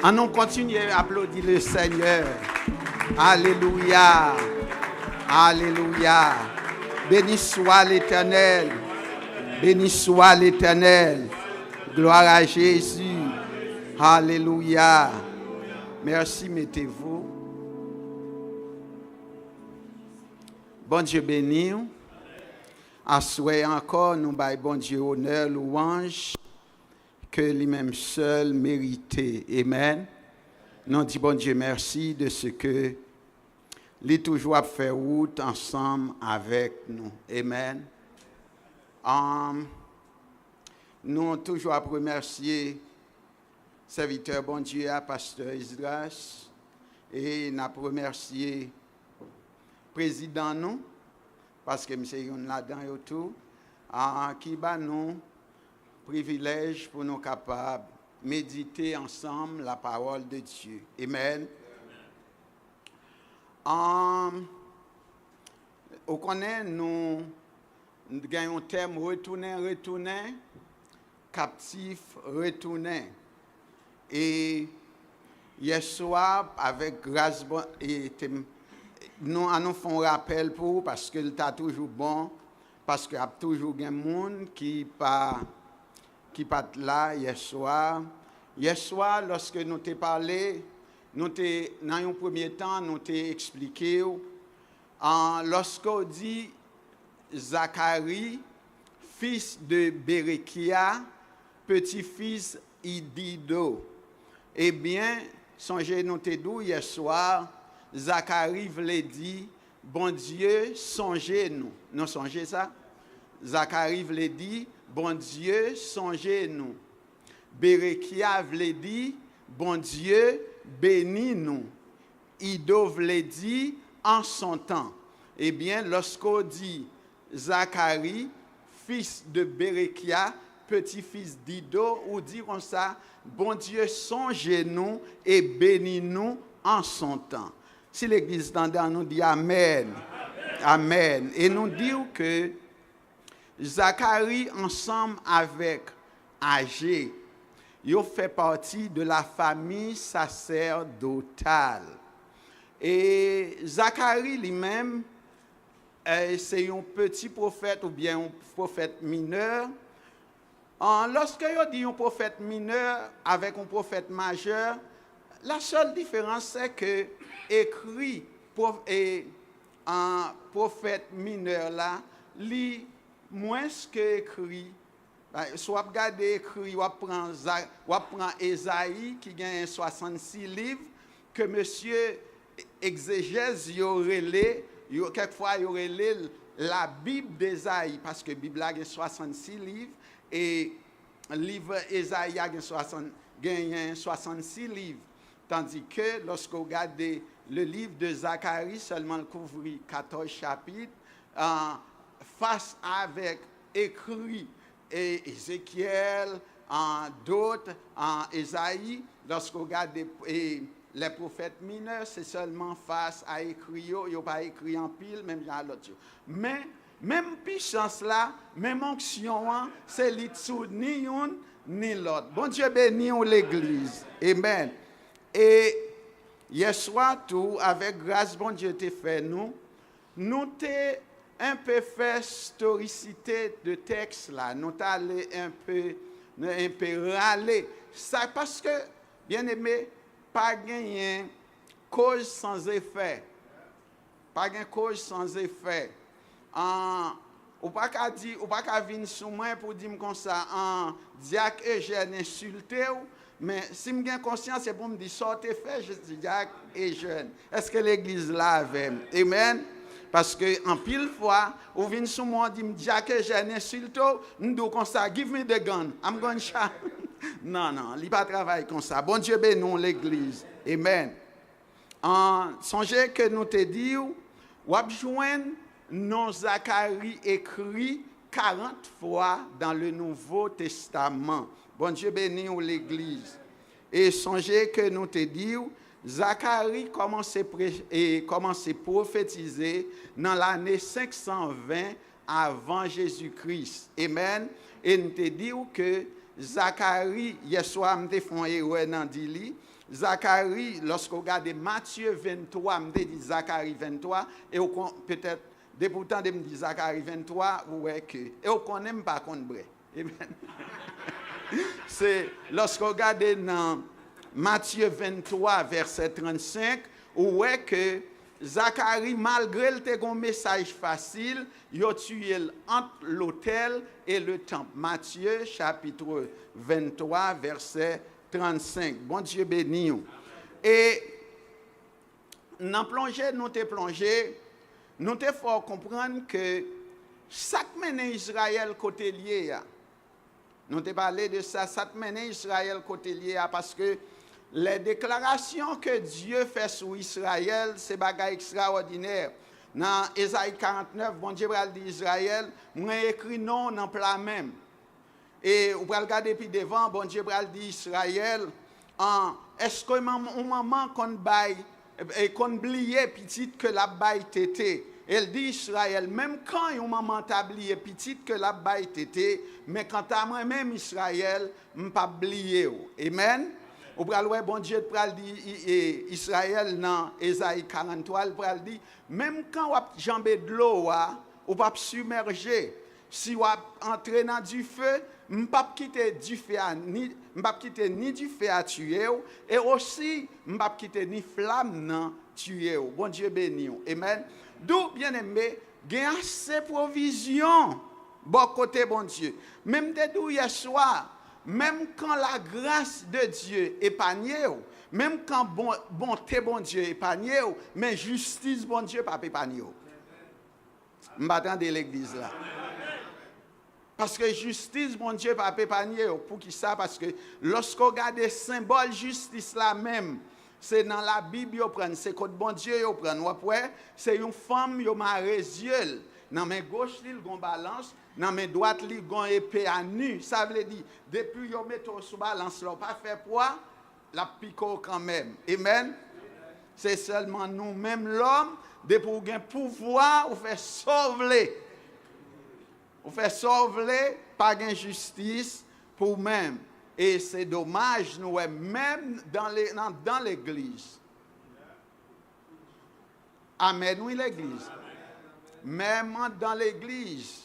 On continue à applaudir le Seigneur. Alléluia. Alléluia. Béni soit l'Éternel. Béni soit l'Éternel. Gloire à Jésus. Alléluia. Merci, mettez-vous. Bon Dieu béni. Assoyez encore, nous baillons bon Dieu honneur, louange, que lui-même seul méritait. Amen. Nous disons bon Dieu merci de ce que lui toujours a fait route ensemble avec nous. Amen. Nous toujours à remercier serviteur bon Dieu, pasteur Isdras, et nous remercier président nous, parce que nous sommes là-dedans et tout, qui bat nous privilège pour nous capables de méditer ensemble la parole de Dieu. Amen. On connaît, nous gagnons un terme retourner, captif, retourner. Et hier soir, avec grâce, nous faisons un rappel pour vous parce que c'est toujours bon, parce qu'il y a toujours des gens qui pas là hier soir. Hier soir, lorsque nous t'ai parlé, dans un premier temps, nous t'ai expliqué, lorsqu'on dit Zacharie, fils de Berekia, petit-fils Idido, eh bien, songez nous t'ai dit hier soir, Zacharie voulait dire, bon Dieu, songez-nous. Non, songez ça? Zacharie voulait dire, bon Dieu, songez-nous. Berekia voulait dire, bon Dieu, bénis-nous. Ido voulait dire, en son temps. Eh bien, lorsqu'on dit Zacharie, fils de Berekia, petit-fils d'Ido, ou diront ça, bon Dieu, songez-nous et bénis-nous en son temps. Si l'église standard nous dit Amen. Amen. Et nous disons que Zacharie, ensemble avec Agé, il fait partie de la famille sacerdotale. Et Zacharie lui-même, c'est un petit prophète ou bien un prophète mineur. Lorsque on dit un prophète mineur avec un prophète majeur, la seule différence c'est que écrit un prophète mineur là, lit moins que écrit. Soit regarder écrit, ou prend Ésaïe qui gagne 66 livres que monsieur exégèse y aurait quelquefois y aurait la Bible d'Ésaïe parce que Bible a 66 livres et livre Ésaïe a 66 livres. Tandis que lorsque vous regardez le livre de Zacharie, seulement couvre 14 chapitres, face avec écrit et Ézéchiel, d'autres, Ésaïe, lorsque vous regardez les prophètes mineurs, c'est seulement face à écrit, il n'y a pas écrit en pile, même dans l'autre. Mais, même puissance là, même onction, c'est ni une ni l'autre. Bon Dieu bénit l'église. Amen. Et hier soir, tout, avec grâce, bon Dieu t'a fait nous t'ai un peu fait historicité de texte là, nous t'ai allé un peu râler. Ça parce que, bien aimé, pas gagner cause sans effet. Pas gagner cause sans effet. Ou pas qu'à dire, ou pas qu'à venir sur moi pour dire comme ça, diacre Eugène insulté ou. Mais si j'ai conscience, c'est pour me dire, sortez fait, je dis, Jacques et jeune. Est-ce que l'église là avait? Amen. Parce que en pile fois, ou vient sur moi, dit, Jacques et jeune, insulte, nous disons comme ça, give me the gun, I'm going to shout. Non, il n'y a pas de travail comme ça. Bon Dieu bénisse l'église. Amen. Songez que nous te dit, ou joindre nos Zacharie écrit 40 fois dans le Nouveau Testament. Bon Dieu bénit l'église. Et songez que nous te disons, Zacharie commence à prophétiser dans l'année 520 avant Jésus-Christ. Amen. Et nous te disons que Zacharie, hier soir, nous te font erreur dans Dili. Zacharie, lorsqu'on regarde Matthieu 23, je dit Zacharie 23, et peut-être, pourtant, je me dis Zacharie 23, ouais, que, et on ne connaît pas contre vrai. C'est lorsqu'on regarde dans Matthieu 23, verset 35, ouais que Zacharie, malgré le message facile, il a tué entre l'autel et le temple. Matthieu, chapitre 23, verset 35. Bon Dieu béni. Et dans plongée, nous te faut comprendre que chaque mène Israël côté lié. Nous te parlé de ça, chaque mène Israël côté lié parce que les déclarations que Dieu fait sur Israël, c'est bagaille extraordinaire. Dans Ésaïe 49, bon Dieu a dit Israël, moi écrit non dans plat même. Et vous pouvez regarder puis devant, bon Dieu a dit Israël, est-ce que maman qu'on baille et qu'on oublie petite que la baille tété. Elle dit Israël, même quand une maman t'a oublié petite que la baille tété, mais quand à moi-même Israël, m'pas oublié. Amen. Ou pral ouais bon Dieu pral dit Israël dans Ésaïe 43 il pral dit même quand on jambé de l'eau ou pas submerger si on entrer dans du feu m'pas quitter du feu ni m'pas quitter ni du feu à tuer et aussi m'pas quitter ni flamme non tuer bon Dieu béni amen d'où bien-aimé gain assez provision bon côté bon Dieu même de d'où hier soir. Même quand la grâce de Dieu épargne, même quand bonté bon Dieu épargne, mais justice bon Dieu pas épargne. Je m'attends de l'église là. Parce que justice bon Dieu pas épargne. Pour qui ça? Parce que lorsqu'on regarde les symboles justice là même, c'est dans la Bible yo prend, c'est quand bon Dieu yo prend. C'est une femme yo marée yeux. Dans main gauche il gon balance. Dans mes droite li gon épée à nu, ça veut dire depuis yo metto sous balance là pas fait poids, la pico quand même. Amen. C'est seulement nous même l'homme de pour gain pouvoir ou faire sauver. Ou faire sauver pas gain justice pour même et c'est dommage nous même dans l'église. Amen, oui l'église. Même dans l'église.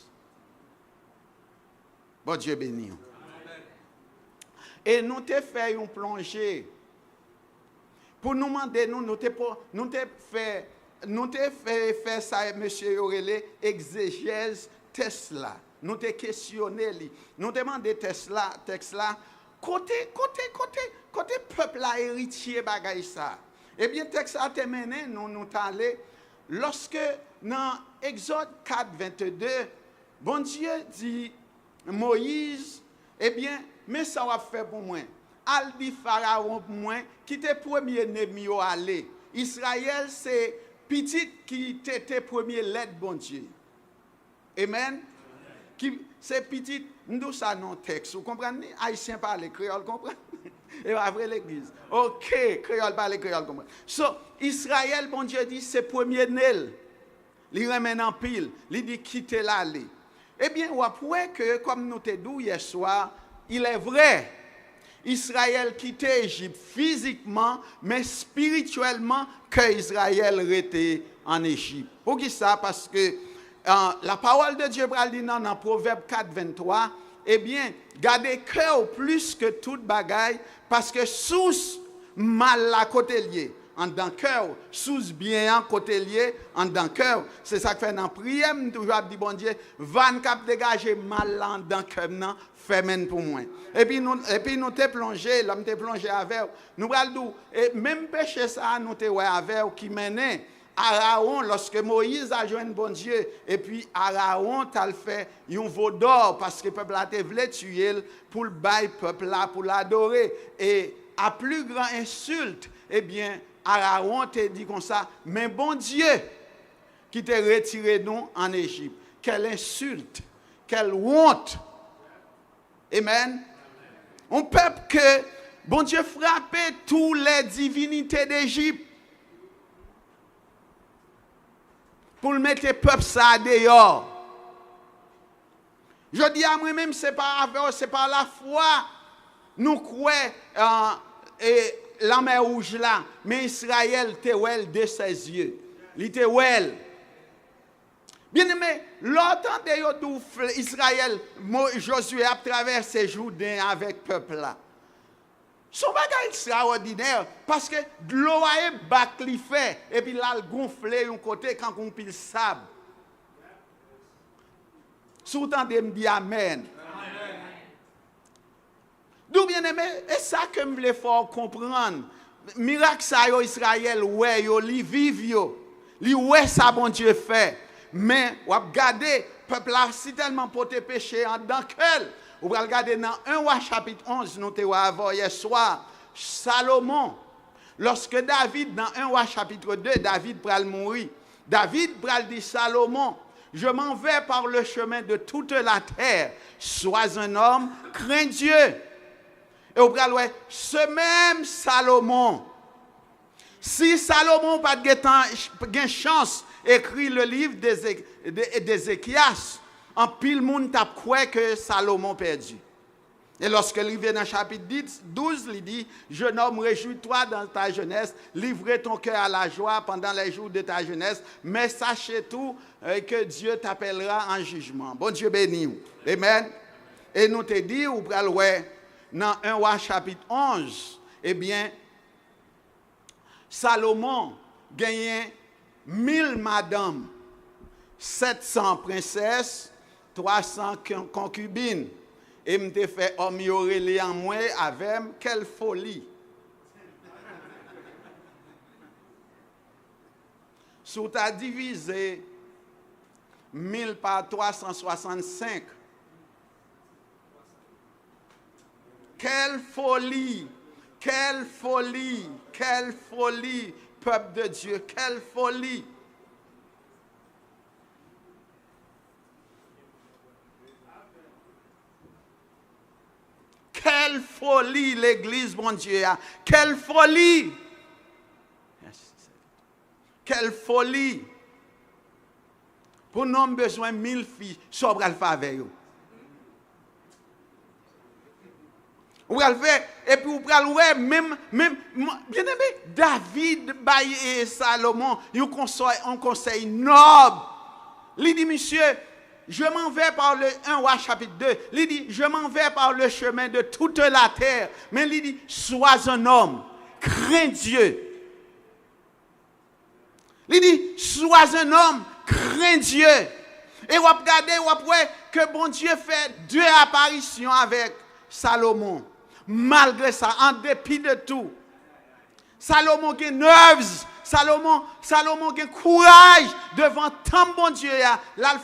Bon Dieu béni. Et nous te fait une plongée. Pour nous demander, nous te fait faire ça, monsieur Yorele, exégèse Tesla. Nous te questionné, nous demandé Tesla, côté peuple là héritier bagay ça. Eh bien, texte a terminé, nous t'allé, lorsque dans Exode 4, 22, bon Dieu dit, Moïse, eh bien, mais ça va faire pour moi. Al dit Pharaon pour moi, qui était premier ennemi au aller. Israël, c'est petit qui était premier l'aide, bon Dieu. Amen. C'est petit, nous ça non texte. Vous comprenez? Haïtien parle créole, comprenez? Et après l'église. Ok, créole parle créole, comprenez? So, Israël, bon Dieu dit, c'est premier nel. Il remet en pile. Il dit quitter l'aller. Eh bien, on voit que, comme nous te dit hier soir, il est vrai, Israël quittait l'Égypte physiquement, mais spirituellement, que Israël était en Égypte. Pour qui ça? Parce que la parole de Dieu dit dans Proverbe 4, 23, eh bien, gardez cœur plus que toute bagaille, parce que sous mal la côté lié. En dans cœur, sous bien en côté lié, en dans cœur. C'est ça que fait dans prière, toujours dit bon Dieu, van cap dégager mal en dans cœur non, fait men pour moi. Et puis nous te plongé, l'homme te plongé avec nous allons et même péché ça nous te ouais avec qui menait Aaron lorsque Moïse a joint bon Dieu et puis Aaron t'a fait un veau d'or parce que peuple a te voulait tuer pour le bail peuple là pour l'adorer et à plus grand insulte eh bien Aaron te dit comme ça, mais bon Dieu qui t'a retiré nous en Égypte. Quelle insulte, quelle honte. Amen. Un peuple que bon Dieu frappait toutes les divinités d'Égypte pour mettre le peuple ça dehors. Je dis à moi-même, c'est pas la foi. Nous croyons la mer rouge là, mais Israël était ouel de ses yeux. Il était ouel. Bien aimé, longtemps de Israël, Josué a traversé Jourdain avec le peuple là. Son bagage extraordinaire parce que l'eau a bac li fait et puis là il gonflé un côté quand on pile sable. Soutant de me dire amen. D'où bien aimé, et ça que me voulais faire comprendre. Miracle ça yo Israël ouais yo li vive yo. Li ouais ça bon Dieu fait. Mais ou regarder peuple là si tellement porté péché en dans quel vous allez regarder dans 1 Roi chapitre 11, nous avons avant hier soir, Salomon, lorsque David, dans 1 Roi chapitre 2, David pral mourir. David pral dit Salomon, je m'en vais par le chemin de toute la terre. Sois un homme, crains Dieu. Et vous pral ouais, ce même Salomon, si Salomon pas de chance écrit le livre d'Ézéchias, en pile monde t'a croit que Salomon perdu. Et lorsque il vient dans chapitre 12, il dit, jeune homme, réjouis-toi dans ta jeunesse, livre ton cœur à la joie pendant les jours de ta jeunesse, mais sachez tout que Dieu t'appellera en jugement. Bon Dieu béni. Amen. Et nous te dit, ou pral ouais, dans 1 Roi chapitre 11, eh bien, Salomon gagnait 1000 madames, 700 princesses, 300 concubines. Et me fait homme yoré en moi avec quelle folie. Si tu as divisé 1000 par 365, quelle folie, quelle folie, quelle folie, peuple de Dieu, quelle folie. Quelle folie l'église, mon Dieu. Quelle folie. Quelle folie. Pour nous, avons besoin de 1000 filles sobre le faveur. Vous allez faire, et puis vous allez voir, même, bien aimé, David, et Salomon, ils ont un conseil noble. Il dit, monsieur, je m'en vais par le 1 Roi chapitre 2. Il dit, je m'en vais par le chemin de toute la terre. Mais il dit, sois un homme, crains Dieu. Il dit, sois un homme, crains Dieu. Et vous regardez, vous voyez que bon Dieu fait 2 apparitions avec Salomon. Malgré ça, en dépit de tout. Salomon a nerves. Salomon a courage devant tant bon Dieu. Là,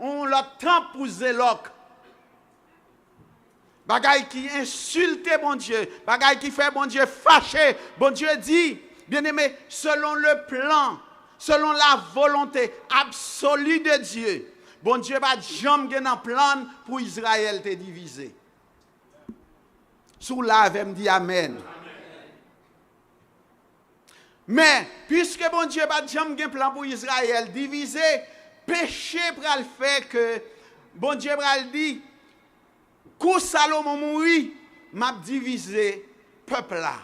on l'a tant pour zéloc. Bagay qui insulte bon Dieu. Bagay qui fait bon Dieu fâché. Bon Dieu dit, bien aimé, selon le plan, selon la volonté absolue de Dieu. Bon Dieu va jamais un plan pour Israël te diviser. Sous là, elle me dit Amen. Mais, puisque bon Dieu n'a jamais un plan pour Israël divisé, péché pour le faire que, bon Dieu va dit, quand Salomon mourit, m'a divisé peuple là.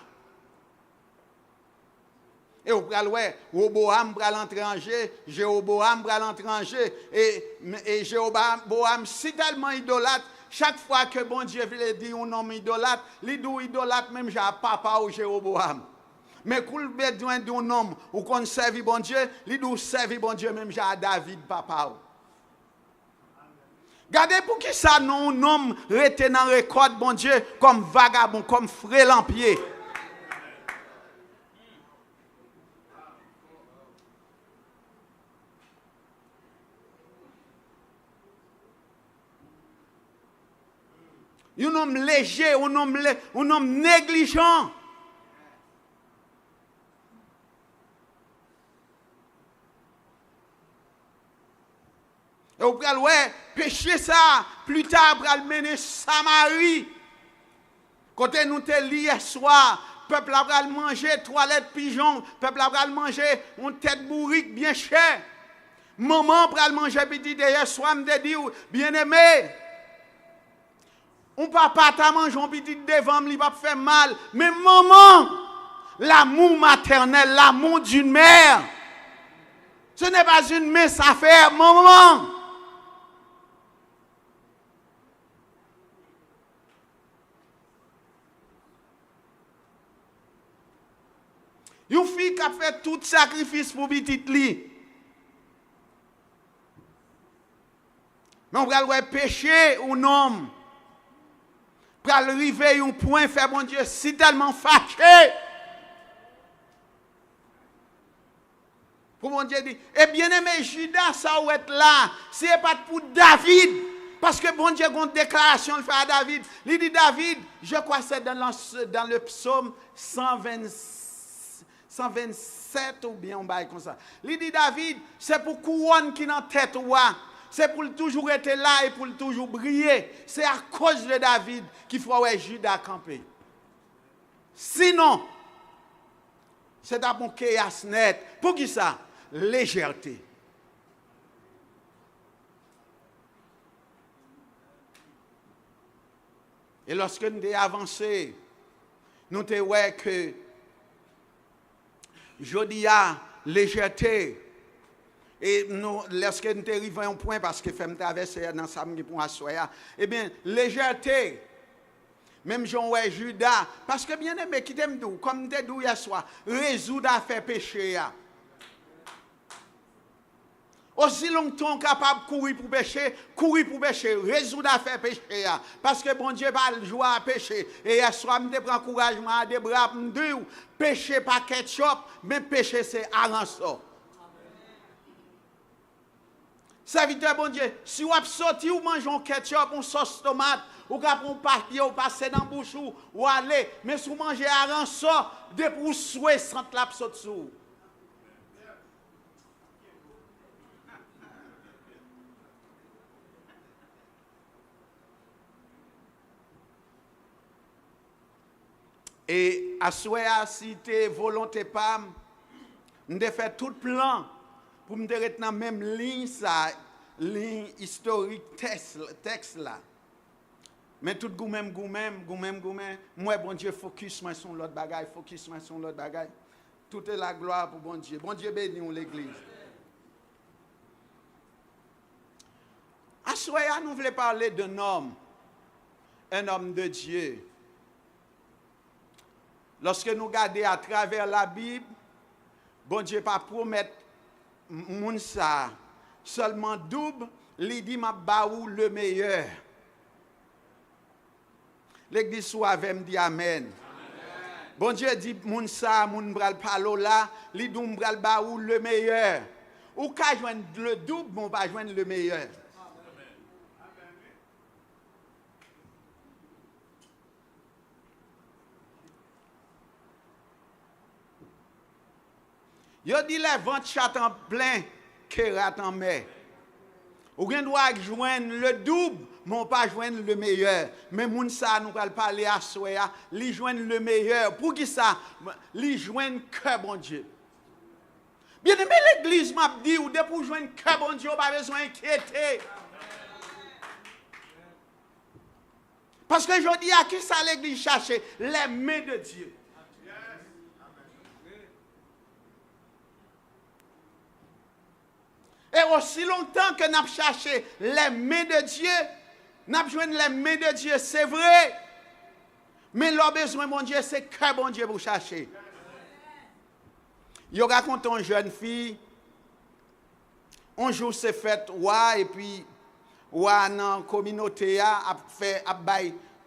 Et vous prenez, ouais, Roboam va l'entrer en jeu, Jéroboam va l'entrer en jeu, et Jéroboam, si tellement idolâtre, chaque fois que bon Dieu veut dire un homme idolâtre, il dit idolâtre même j'ai papa ou Jéroboam. Mais quand il besoin d'un homme ou qu'on serve bon Dieu, il dit serve bon Dieu même j'ai David papa. Regardez pour qui ça non un homme rete dans record bon Dieu comme vagabond, comme frêle en pied. Un homme léger, un homme négligent. Et vous pouvez ouais, pécher ça, plus tard, pour le mener Samarie. Quand nous te liés hier soir, peuple a manger toilette pigeon, peuple a manger une tête bourrique bien chère. Maman pour manger petit hier soir, me dit bien aimé. On papa t'a mangé un petit devant, il va faire mal. Mais maman, l'amour maternel, l'amour d'une mère. Ce n'est pas une mince affaire, maman. Une fille qui a fait tout sacrifice pour petite li. Mais on va pécher ou non. Pour arriver à un point, faire mon Dieu, si tellement fâché. Pour mon Dieu dit, et bien aimé Judas, ça ou être là, ce n'est pas pour David. Parce que bon Dieu a une déclaration, il fait à David. Il dit David, je crois que c'est dans le psaume 127 ou bien on bail comme ça. Il dit David, c'est pour couronne qui est dans tête roi. C'est pour toujours être là et pour toujours briller. C'est à cause de David qu'il faut avoir Judas camper. Sinon, c'est un bon chaos net. Pour qui ça? Légèreté. Et lorsque nous avons avancé, nous avons vu que je dis à légèreté. Et nous, lorsque nous arrivons à un point, parce que nous traverser dans samedi pour assoya, eh bien, légèreté, même Jean-Oué Judas, parce que bien aimé, qui t'aime d'où, comme nous t'aime d'où hier soir, résoudre à faire péché. Aussi longtemps capable de courir pour pécher, résoudre à faire péché. Parce que bon Dieu va le jouer à pécher. Et hier soir, je prends encouragement à des bras, je dis, péché pas ketchup, mais péché c'est arançon. Serviteur bon Dieu, si vous sorti ou mangez un ketchup, une sauce tomate, ou capon papier, ou passer dans la bouche ou aller, mais si vous mangez arançon, de pour souhait sans la saute sous. Et à souhait, si tu volonté pas, nous avons fait tout plan pour me dire dans la même ligne, ça, ligne historique, texte là. Mais tout goumem, moi, bon Dieu, focus moi sur l'autre bagaille, Tout est la gloire pour bon Dieu. Bon Dieu bénit l'église. À souhait, nous voulons parler d'un homme de Dieu. Lorsque nous regardons à travers la Bible, bon Dieu pas promettre moun ça seulement double, il dit m'a baou le meilleur. L'église soit avec me dit amen. Bon Dieu dit moun ça moun bral palo là, il dit m'bral baou le meilleur. Ou ka joindre le double, bon pas joindre le meilleur. Yo dit les ventes chat en plein, kérat en mer. Ou bien doit joindre le double, mais pas joindre le meilleur. Mais moun sa nous va parler à soya, li joindre le meilleur. Pour qui ça? Li joindre cœur bon Dieu. Bien aimé l'église m'a dit ou de pour joindre cœur bon Dieu, pas besoin d'inquiéter. Parce que je dis à qui ça l'église chercher les mains de Dieu. Et aussi longtemps que nous avons cherché les mains de Dieu, nous avons joué les mains de Dieu, c'est vrai. Mais leur besoin, mon Dieu, c'est que bon Dieu pour chercher. Il raconte une jeune fille, un jour c'est fait, et puis, dans la communauté, a fait,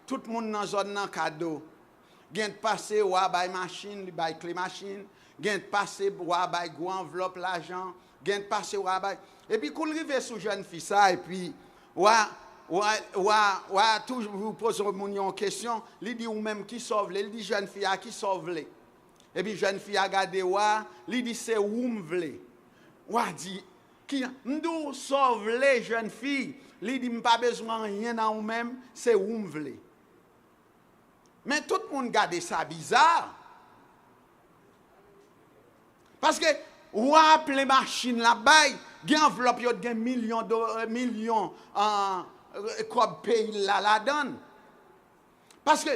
tout le monde dans la zone un cadeau. Il a passé, bail machine, bail clé machine, il a passé, bail gros enveloppe l'argent. Gen passé ou rabay et puis qu'on rive sous jeune fille ça et puis toujours vous posez une question, il dit ou même qui sauve il dit jeune fille qui sauve et puis jeune fille a regardé il dit c'est ou m'vle dit qui nous sauve les jeunes filles il dit pas besoin rien dans ou même c'est ou m'vle mais tout le monde regarde ça bizarre parce que ou appelé machine là-bas, il y a enveloppe, il y a millions en pays là donne. Parce que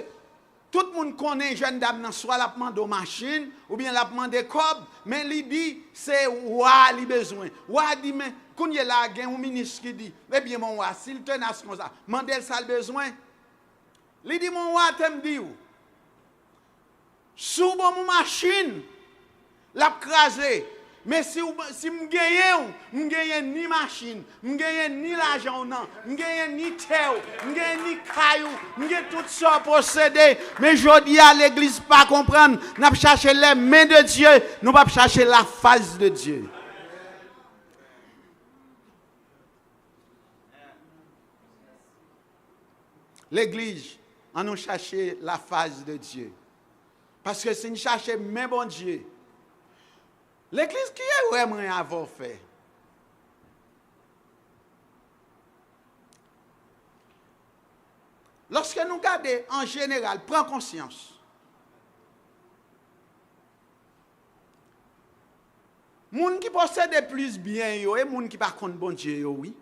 tout le monde connaît jeune dame, soit la demande de machine, ou bien la demande de cob, mais il dit, c'est ouah, il besoin. Ouah dit, mais, quand il y a là, il y a un ministre qui dit, eh bien, mon ouah, s'il tenace comme ça, mandel ça le besoin. Il dit, mon ouah, t'aimes dire, sous mon machine, l'a crasé. Mais si je gagne ni machine, je gagne ni l'argent, je gagne ni terre, je gagne ni caillou, je gagne tout ça posséder. Mais je dis à l'église pas comprendre, nous pas chercher les mains de Dieu, nous pas chercher la face de Dieu. L'église, on nous chercher la face de Dieu. Parce que si nous cherchons même bon Dieu, l'église qui est vraiment avoir fait. Lorsque nous regardons en général, prends conscience. Les gens qui possèdent plus bien et les gens qui par contre bon Dieu, oui.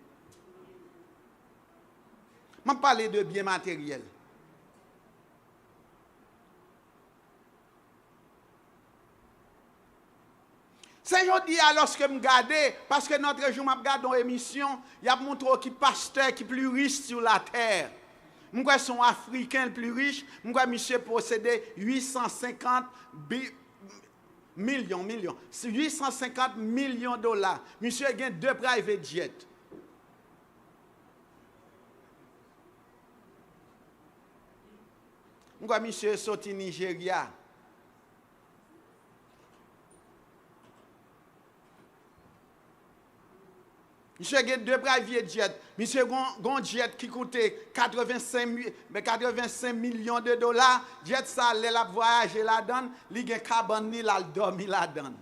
Je parle de biens matériels. C'est aujourd'hui lorsque je regarde, parce que notre jour, je regarde dans l'émission, il y a montré qui pasteur qui est plus riche sur la terre. Je crois que son Africain le plus riche, je crois que monsieur possède 850 millions. 850 millions de dollars. Monsieur a 2 private jets. Je crois que monsieur est sorti Nigeria. Monsieur a 2 private jets. Monsieur a un jet qui coûtait 85 millions de dollars. Jet ça, il a voyagé là-dedans. Il a cabane, il a dormi là-dedans.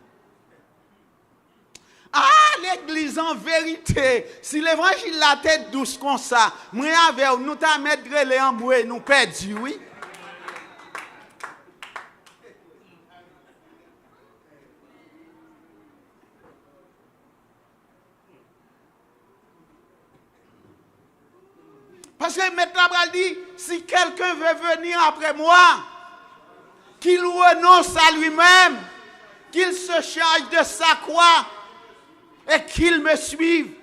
Ah, l'église en vérité, si l'évangile la tête douce comme ça, moi avec nous t'a mettre les emboués, nous perdus, oui. Parce que maintenant, il dit, si quelqu'un veut venir après moi, qu'il renonce à lui-même, qu'il se charge de sa croix et qu'il me suive.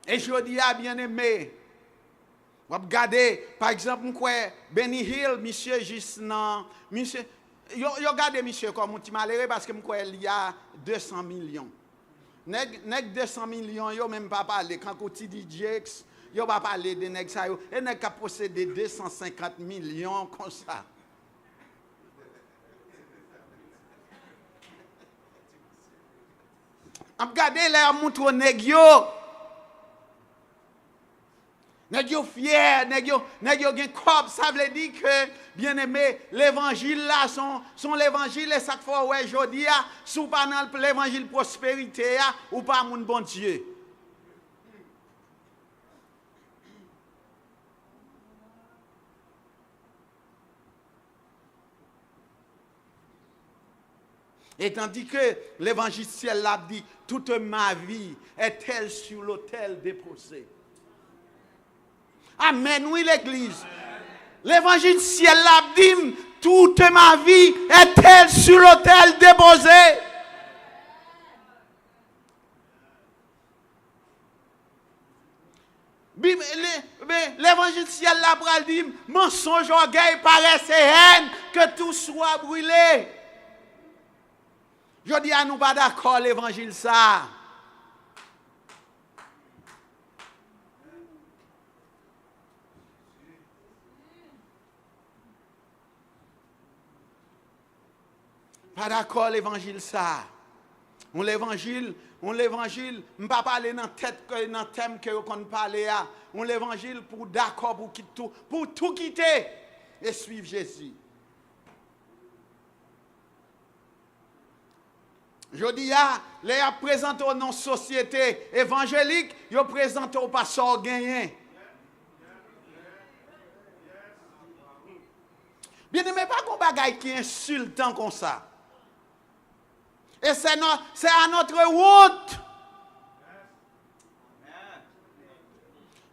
Et je dis à bien-aimé, vous regardez, par exemple, Benny Hill, monsieur Gisnan, monsieur... Regardez, monsieur, comme un petit malheureux parce que il y a 200 millions. Nèg 200 millions, yo même pas parler. Quand on dit DJX, yo pas parler de nèg ça. Et nèg qui possède 250 millions comme ça. Regardez là, montre nèg yo. Nèg yo fier, nèg yo gen corps, ça veut dire que bien aimé, l'évangile là son l'évangile et ça qu'il faut ouais jodi a, sous pas dans l'évangile prospérité a ou pas mon bon Dieu. Et tandis que l'évangile ciel l'a dit, toute ma vie est-elle sur l'autel déposé. Amen, oui l'église. L'évangile ciel l'a dit, toute ma vie est-elle sur l'autel déposé. L'évangile ciel l'a dit, mensonge, orgueil, paresse et haine, que tout soit brûlé. Je dis à nous pas d'accord l'évangile ça. Pas d'accord l'évangile ça. On l'évangile, on pas parler dans tête dans thème que qu'on parler à. On l'évangile pour d'accord pour tout quitter et suivre Jésus. Je dis les présenté dans nos sociétés évangéliques, ils présentent au pasteur gagné. Bien aimé, pas qu'on bagaille qui insultant comme ça. Et c'est à notre honte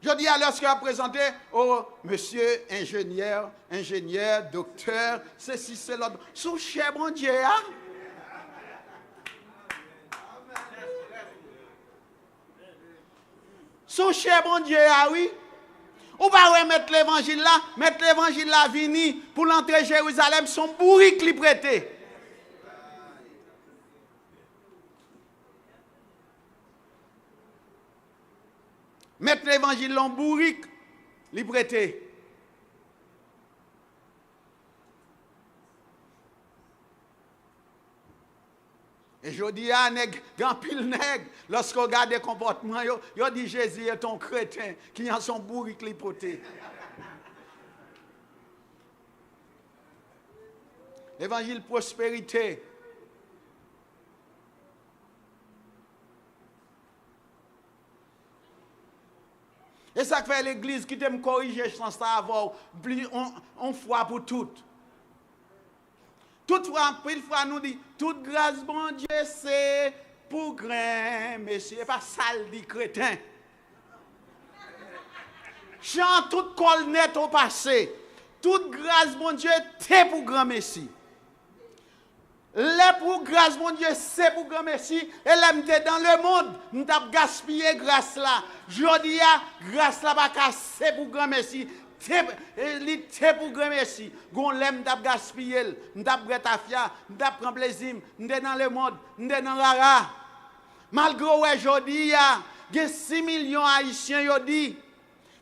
Je dis alors ce qu'il a présenté au monsieur ingénieur, docteur, ceci, c'est l'autre. Sous cher bon Dieu, hein? Sous cher bon Dieu, ah oui? Ou pas mettre l'évangile là, vini pour l'entrée Jérusalem, son bourrique li prêté. Mettre l'évangile là, bourrique li prêté. Et je dis à grand pile nègre, lorsqu'on regarde le comportement, yo dit Jésus est un crétin qui a son bourrique li poté. L'évangile prospérité. Et ça fait l'église qui te me corriger sans savoir, on fois pour toutes. Toutefois, une fois nous dit, toute grâce, bon Dieu, c'est pour grain, monsieur, pas sale dit crétin. Chant toute colnette au passé, toute grâce, bon Dieu, c'est pour grand messie. Les pour grâce, mon Dieu, c'est pour grand merci. Et là, dans le monde, nous avons gaspillé grâce là. Je dis, grâce là, c'est pour grand merci. C'est pour grand merci. Gon l'aime d'ab gaspiller, d'ab gretafia, d'ab prendre plaisir, d'être dans le monde, d'être dans la. Malgré aujourd'hui, il y a 6 millions haïtiens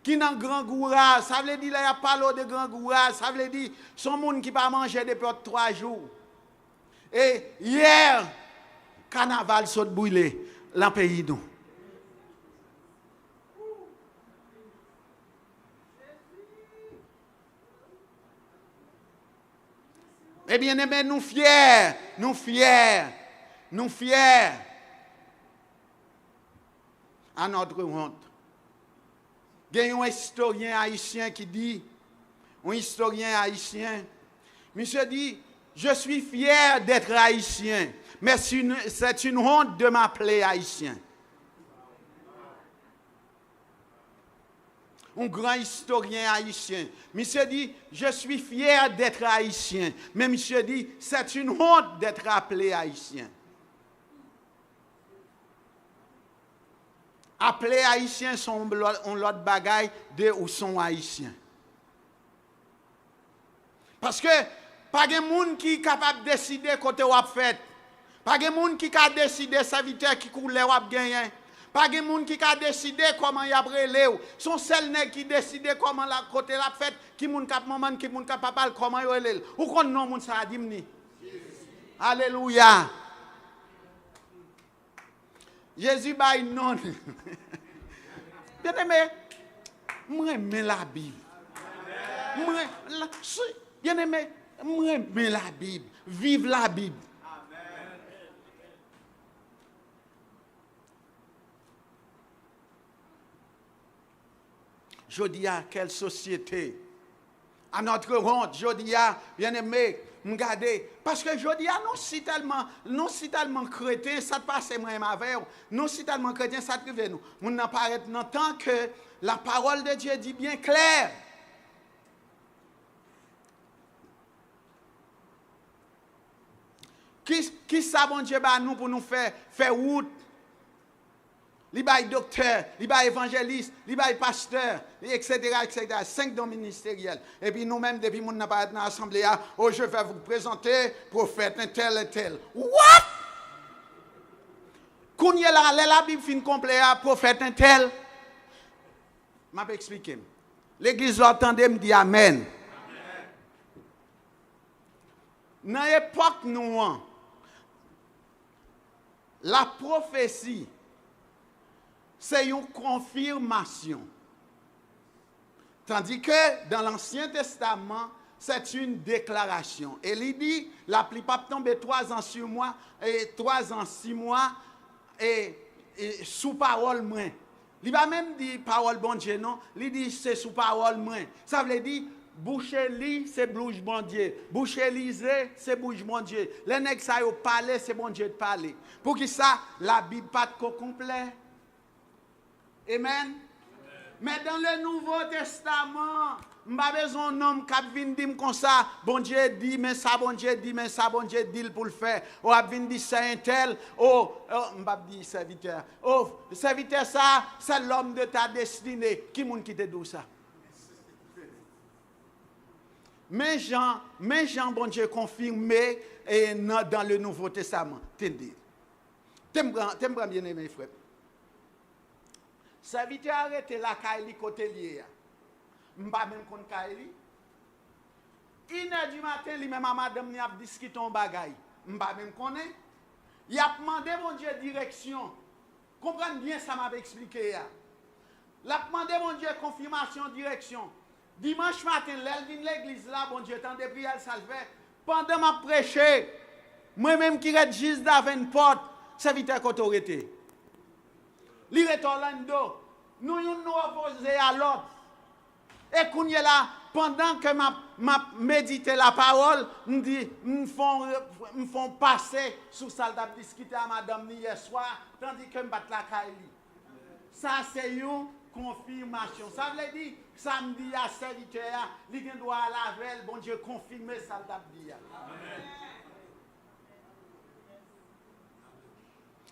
qui dans grand goura, ça veut dire là il y a pas de grand goura, ça veut dire son monde qui pas manger depuis 3 jours. Et hier, carnaval saute brûlé dans le pays nous. Eh bien, nous fiers à notre honte. Il y a un historien haïtien qui dit, monsieur dit, je suis fier d'être haïtien, mais c'est une honte de m'appeler haïtien. Un grand historien haïtien. Monsieur dit, je suis fier d'être haïtien, mais monsieur dit, c'est une honte d'être appelé haïtien. Appeler haïtien, son l'autre bagaille de ou sont haïtiens. Parce que pas de monde qui est capable de décider côté ou a fait. Pas de monde qui a décidé serviteur qui coule ou a gagné. Pas de monde qui a décidé comment y a brûlé. Son seul nèg qui décide comment la côté la fête, qui moun cap maman, qui moun cap papa comment yo relé. Ou kon non moun ça dit ni. Alléluia. Jésus bay non. Bien aimé, moi aime la Bible. Bien aimé, moi aime la Bible. Vive la Bible. Je dis à quelle société, à notre honte, je dis à bien aimé, regardez, parce que je dis à non si tellement chrétien, ça te passe moi avec non si tellement chrétien, ça te rive nous. On n'apparaît dans tant que la parole de Dieu dit bien clair. Qui ça bon Dieu bah nous pour nous faire route? Li bay docteur, li bay évangéliste, li bay pasteur, etc., etc. 5 dons ministériels. Et puis nous-mêmes, depuis nous n'a pas dans l'assemblée, oh, je vais vous présenter prophète, un tel et tel. What? Quand il y a la Bible fin complet, prophète, un tel. Je vais expliquer. L'église l'entendait, me dit Amen. Dans l'époque, nous, la prophétie, c'est une confirmation. Tandis que dans l'Ancien Testament, c'est une déclaration. Et il dit, la plupart tombent 3 ans sur moi, et 3 ans 6 mois, et sous parole moins. Il va même dire parole bon Dieu, non? Il dit c'est sous parole moins. Ça veut dire, bouche li, c'est bouche bon Dieu. Bouche lisée, c'est bouche bon Dieu. Les nègres ça yo parler, c'est bon Dieu de parler. Pour qui ça, la Bible pas de complet. Amen. Mais dans le Nouveau Testament, pas besoin d'un homme qui vient dire comme ça, bon Dieu dit, mais ça, bon Dieu dit, mais ça, bon Dieu dit pour le faire. Ou vient dire ça un tel, pas dire serviteur. Serviteur ça, c'est l'homme de ta destinée. Qui moun qui te dit ça? Mais Jean, bon Dieu confirmé dans le Nouveau Testament. T'aimes bien aimé frère. Serviteur arrêté la Kaili côté lié. M'pa même kon Kaili. 1h du matin, lui même madame ni a discuté un bagay. M'pa même connaît. Il a demandé mon Dieu direction. Comprenez bien ça m'a expliqué ya. L'a demandé mon Dieu confirmation direction. Dimanche matin, l'elle vient l'église là, bon Dieu, tant de prières ça le fait. Pendant m'a prêché, moi-même qui reste juste devant une porte, serviteur qu'autorité. Li rete Orlando, nous opposés à l'autre. Et qu'on y est là, pendant que m'a médité la parole, me font passer sous salle de discuter à madame hier soir, tandis que me bat la Kaili. Ça c'est une confirmation. Ça veut dire, samedi à serviteur, il doit à la veille, bon Dieu confirmer ça le dire.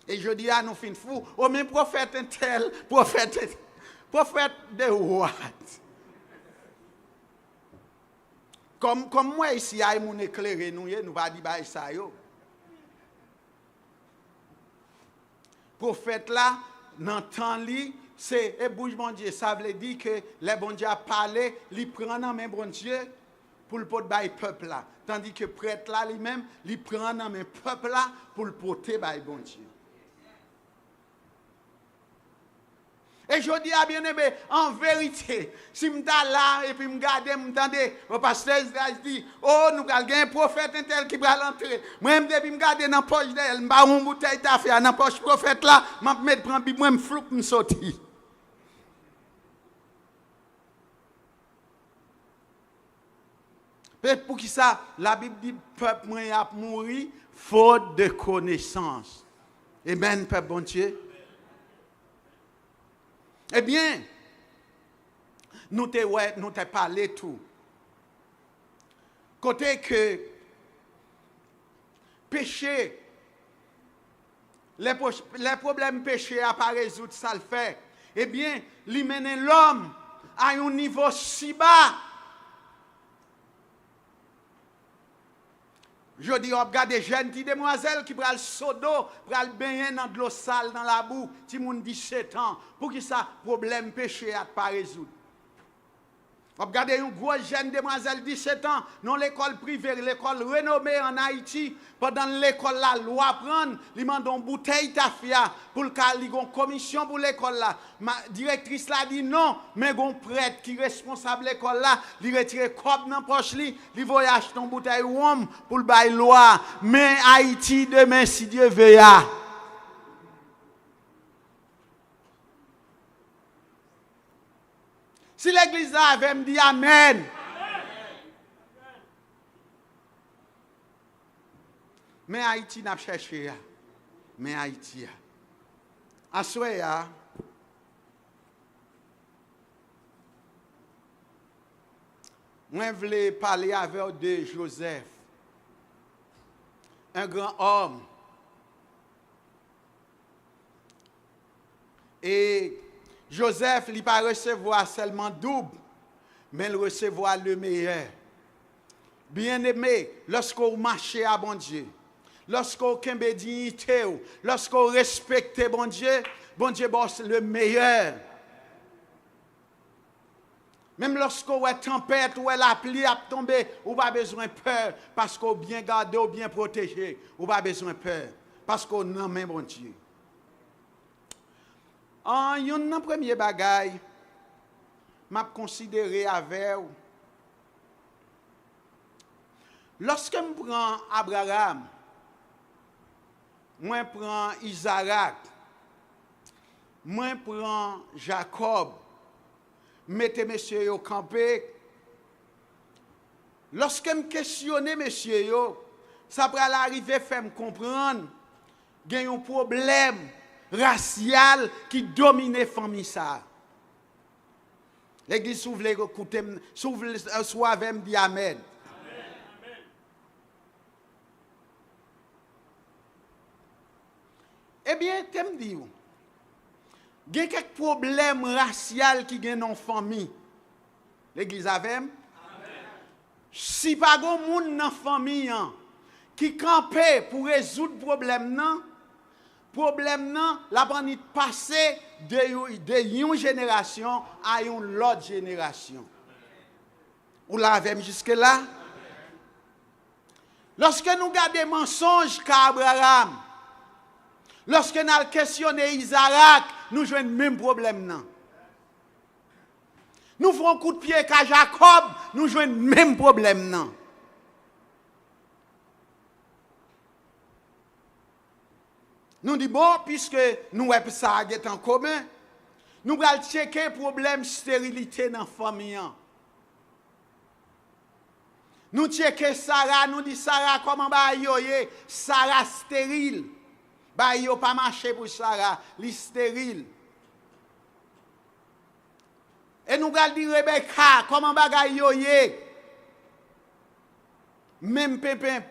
Et je dis à nous fin fou, au même prophète un tel, prophète de what? Comme moi ici, à mon éclairé, nous va dire ça yo. Prophète là, dans temps li, c'est et bouge bon Dieu, ça veut dire que les bon Dieu a parlé, il prend en main bon Dieu pour le porter bail peuple là, tandis que prêtre là lui-même, il prend en main peuple là pour le porter bail bon Dieu. Et je dis à bien-aimé, en vérité, si je suis là et puis je regarde, je m'entends, le pasteur dit, oh, nous avons un prophète tel qui va l'entrer. Moi-même, depuis je regarde dans la poche d'elle, je vais une bouteille d'affaires dans la poche prophète là, je vais mettre prendre Bible, je floupe, je sorti. Pour qui ça, la Bible dit, peuple moi a mouru faute de connaissance. Amen, peuple bon Dieu. Eh bien, nous t'ai parlé tout. Côté que péché, les problèmes péché à pas résoudre, ça le fait. Eh bien, il mène l'homme à un niveau si bas. Je dis, regarde des jeunes petites demoiselles qui prennent le sodo, prennent baigner dans de l'eau sale, dans la boue, qui ont 17 ans. Pour qui ça, problème péché à ne pas résoudre. Regardez une grosse jeune demoiselle de 17 ans, dans l'école privée, l'école renommée en Haïti. Pendant l'école, la loi prend, ils demandent une bouteille tafia pour le cas, ils ont une commission pour l'école là. Ma directrice l'a dit non, mais il y a un prêtre qui est responsable de l'école là, il retire cop dans la poche, il voyage une bouteille rhum pour le bail loi. Mais Haïti demain, si Dieu veut. Si l'église avait me dit Amen. Mais Haïti n'a pas cherché. Mais Haïti. À ce moment-là, moi, je voulais parler avec de Joseph. Un grand homme. Et Joseph, il ne pas recevoir seulement double, mais il recevoir le meilleur. Bien-aimé, lorsqu'on marche à bon Dieu, lorsqu'on kembe dignité, lorsqu'on respecte bon Dieu bosse le meilleur. Même lorsqu'on est tempête ou la pluie a tombé, ou pas besoin de peur parce qu'on bien gardé ou bien protégé, ou pas besoin de peur parce qu'on a même bon Dieu. En yon premier bagay, m'a considéré avec lorsque je prends Abraham, moi prends Isaac, moi prends Jacob, mettez messieurs au campé. Lorsque je questionne messieurs yo, ça va arriver faire me comprendre qu'il y a un problème racial qui domine la famille ça. L'église s'ouvre, écoutez, s'ouvre, soit avec dit Amen. Eh bien, t'aimes dire, il y a quelques problèmes raciaux qui sont dans la famille. L'église avec. Si pas de monde dans la famille qui campe pour résoudre le problème, la pandémie passé de une génération à une autre génération. Vous l'avez jusque-là? Lorsque nous regardons mensonges qu'Abraham, lorsque nous avons questionné Isaac, nous jouons le même problème. Non? Nous faisons un coup de pied à Jacob, nous jouons le même problème. Non? Nous disons, bon, puisque nous avons ça en commun, nous allons checker le problème de stérilité dans la famille. Nous checkons Sarah, nous disons Sarah, comment va y Sarah stérile. Bah, il n'a pas marché pour Sarah, elle est stérile. Et nous allons dire Rebecca, comment va y même pépin.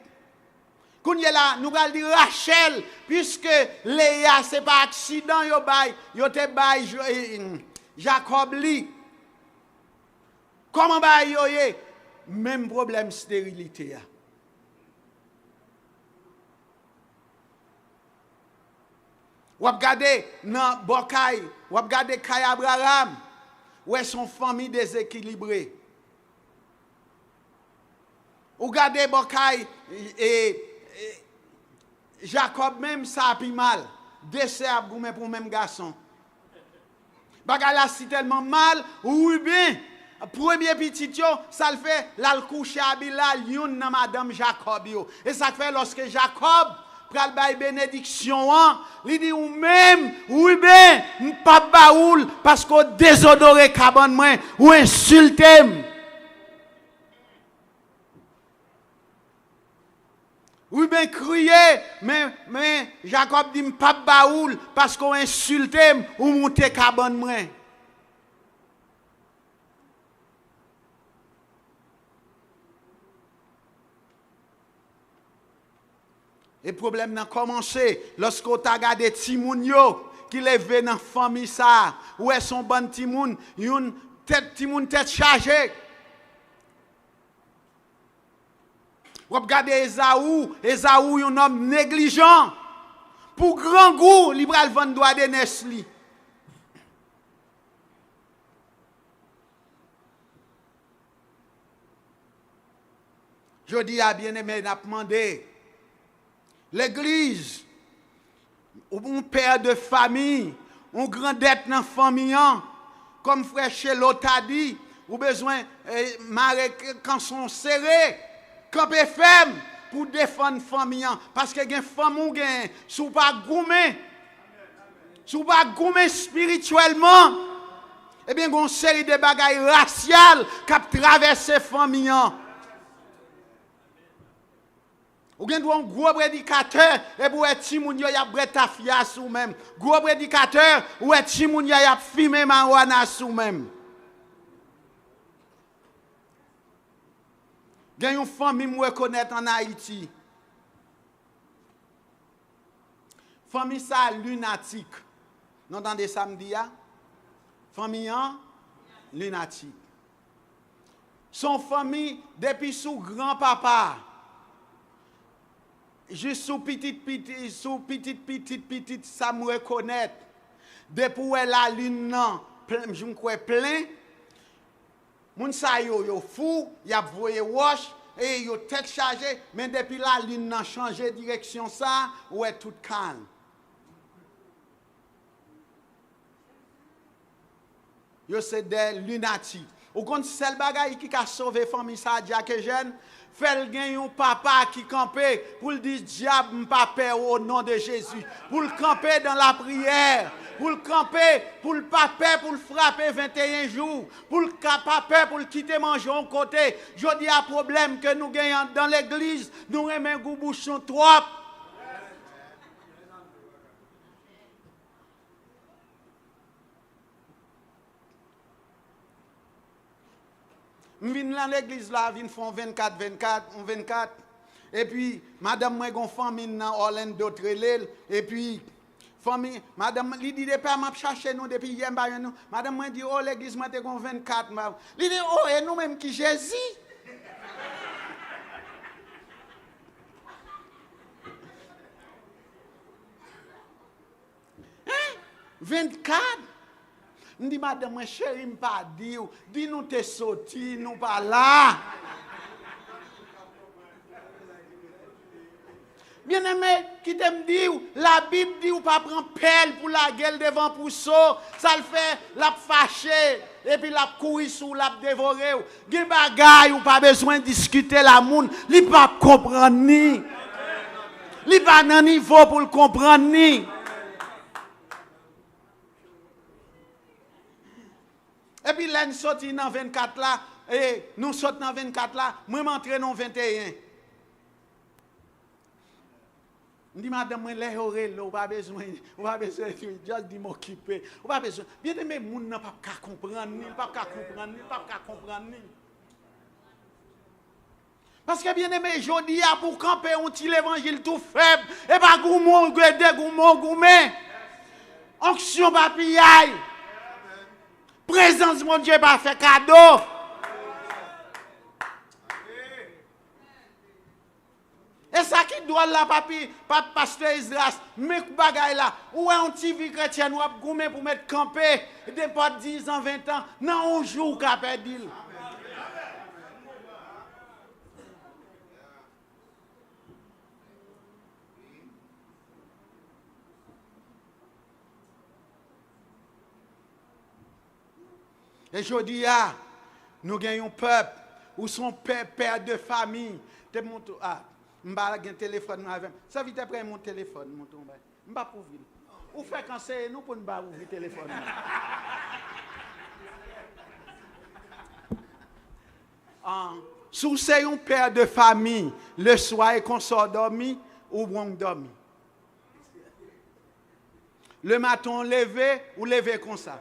Quand y est là, nous allons dire Rachel, puisque Léa, ce n'est pas accident, yo te bay Jacob li. Comment va y même problème stérilité. Ou regardez dans Bokay, ou regardez Kay Abraham, où est son famille déséquilibrée. Ou regardez Bokay et Jacob même ça a pi mal. Dessert pour même garçon. Bagay là si tellement mal, ou bien premier petit yo, ça le fait la coucher à Bilal yon dans madame Jacob yo. Et ça fait lorsque Jacob pral bay bénédiction, il dit ou même, oui ben, pas baoul parce qu'on désodoré cabane moi ou insulté. Oui ben crier, mais Jacob dit pas baoul parce qu'on insulté ou monter cabane moi. Et le problème a commencé lorsqu'on a regardé Timoun qui levé dans la famille ça. Où est son bon Timoun? Une tête chargée. Vous regardez Esaou un homme négligent. Pour grand goût, il va le vendre droit de Nesli. Je dis à bien-aimé, n'a demandé. L'église, un père de famille, un grand dette dans la famille, comme frère Chelo t'a dit, ou besoin quand sont serrés, camper ferme pour défendre la famille. Parce que les femmes ou gain, si vous pas goumé, spirituellement, eh bien, il y a une série de bagailles raciales qui traversent la famille. Ou bien un gros prédicateur et pour être timoun yo y a breta fia sou même. Gros prédicateur ou être timoun y a fumé marijuana sou même. Gen une famille me reconnaître en Haïti. Famille ça lunatique. Non entendez samedi ya? Famille en lunatique. Son famille depuis sous grand-papa. Juste sous petit, ça me reconnaît. Depuis la lune, je me crois plein. Moun sa yo fou, y a voyé wash, et yo tête chargée, mais depuis la lune n'a changé de direction ça, ou est tout calme. Yo c'est des lunatiques. Ou quand seul bagay qui a sauvé famille ça dia que jeune, fait gagner un papa qui campait pour le dire diable m'pa au nom de Jésus, pour le camper dans la prière, pour le camper, pour le paper, pour le frapper 21 jours, pour le paper, pour le quitter manger en côté. Je dis à problème que nous gagnons dans l'église, nous remet goût bouchon trop. je viens dans l'église là, je viens faire 24. Et puis, madame, moi, j'ai une famille dans Orlando, Trelel. Et puis, famille, madame, il dit, depuis, m'a cherché nous, depuis hier, madame, moi, dit, oh, l'église, moi, j'ai 24. Il dit, oh, et nous-mêmes qui Jésus. 24. Je dis, madame, moi, chérie, je ne pas dire. Dis-nous, t'es sorti, nous pas là. Bien-aimé, qui t'aime dire, la Bible dit ou pas prendre pelle pour la gueule devant pousseau, ça le fait, la fâcher, et puis la courir sous, la dévorer. Gen bagay ou pas besoin de discuter la moun, li pas comprendre ni. Li pas nan niveau pour le comprendre ni. Et puis là, nous sortons dans 24 là, et nous sortons dans 24 là, moi m'entraîne dans 21. Je dis, madame, moi, les oreilles, ou pas besoin, juste de m'occuper. Ou pas besoin. Bien aimé, les gens ne peuvent pas comprendre, pas comprendre. Parce que bien aimé, je dis, pour camper, on tire l'évangile tout faible, et pas goumon, goumé. Onction, papillaille. Présence, mon Dieu, pas fait cadeau. Et ça qui doit là, papi, pasteur Israël, mais bagay là, ou un petit vie chrétienne, ou a goumé pour mettre campé, depuis 10 ans, 20 ans, non, un jour qu'a perdu. Et je dis, nous gagnons un peuple, où son père de famille, je n'ai pas un téléphone avec. Ça vite après mon téléphone, mon tombé. Je ne pas pour vous. Ou fait quand c'est nous pour ne pas ouvrir le téléphone. Si c'est un père de famille, le soir qu'on sort dormi ou bon dormi. Le matin levé ou levé comme ça.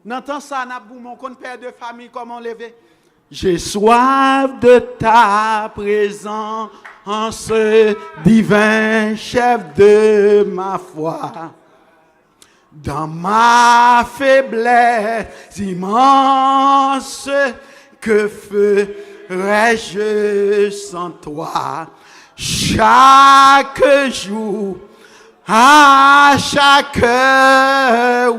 Dans temps ça, n'a mon père de famille comment lever. J'ai soif de ta présence, divin chef de ma foi. Dans ma faiblesse immense, que ferais-je sans toi? Chaque jour, à chaque heure,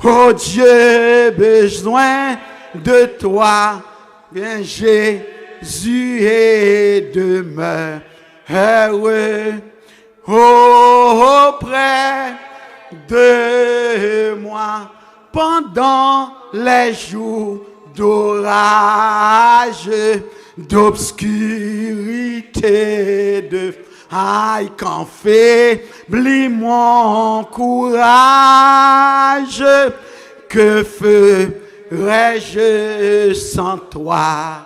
oh Dieu, besoin de toi, bien Jésus et demeure auprès de moi pendant les jours d'orage, d'obscurité, de aïe, qu'en faiblit mon courage, que ferais-je sans toi?